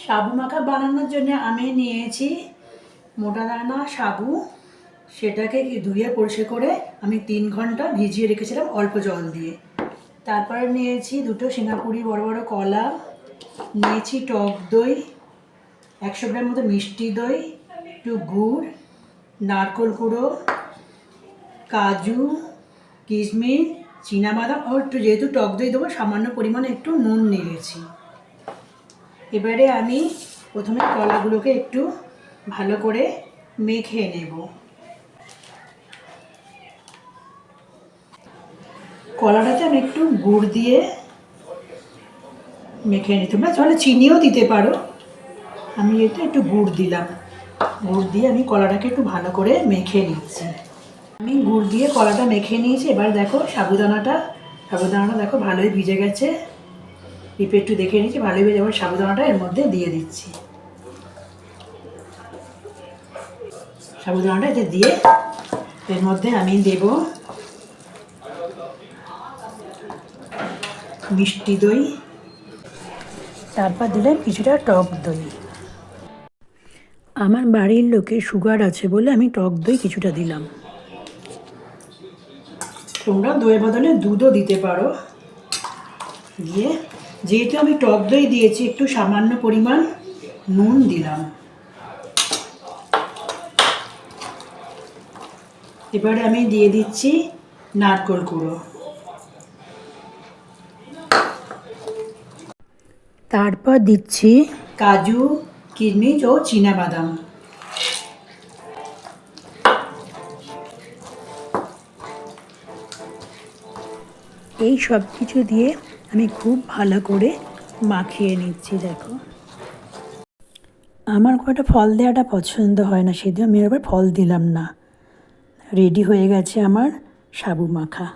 সাবু মাখা বানানোর জন্য আমি নিয়েছি মোটা দানা সাবু। সেটাকে ধুয়ে পরিষ্কার করে আমি 3 ঘন্টা ভিজিয়ে রেখেছিলাম অল্প জল দিয়ে। তারপরে নিয়েছি 2টো সিঙ্গাপুরি বড় বড় কলা, নিয়েছি টক দই, 100 গ্রাম মতো মিষ্টি দই, একটু গুড়, নারকেল কুড়ো, কাজু, কিশমিশ, চীনাবাদাম ও একটু যেহেতু টক দই দেবো সামান্য পরিমাণে একটু নুন নিয়েছি। এবারে আমি প্রথমে কলাগুলোকে একটু ভালো করে মেখে নেব। কলাটাতে আমি একটু গুড় দিয়ে মেখে নিই, তোমরা তাহলে চিনিও দিতে পারো। আমি এতে একটু গুড় দিলাম। গুড় দিয়ে আমি কলাটাকে একটু ভালো করে মেখে নিচ্ছি। আমি গুড় দিয়ে কলাটা মেখে নিয়েছি। এবার দেখো সাবুদানাটা দেখো ভালোই ভিজে গেছে। টিপে একটু দেখে নিচ্ছি ভালোই ভিজে। এবার সাবুদানাটা এর মধ্যে দিয়ে দিচ্ছি। সাবুদানাটা এতে দিয়ে এর মধ্যে আমি দেব মিষ্টি দই, তারপর দিলাম কিছুটা টক দই। আমার বাড়ির লোকের সুগার আছে বলে আমি টক দই কিছুটা দিলাম। তোমরা দইয়ের বদলে দুধও দিতে পারো। দিয়ে যেহেতু আমি টক দই দিয়েছি একটু সামান্য পরিমাণ নুন দিলাম। এবারে আমি দিয়ে দিচ্ছি নারকেল কুড়ো, তারপর দিচ্ছি কাজু, কিশমিশ ও চীনাবাদাম। এই সব কিছু দিয়ে আমি খুব ভালো করে মাখিয়ে নিচ্ছি। দেখো আমার খুব একটা ফল দেওয়াটা পছন্দ হয় না, সেদিন আমি আবার ফল দিলাম না। রেডি হয়ে গেছে আমার সাবু মাখা।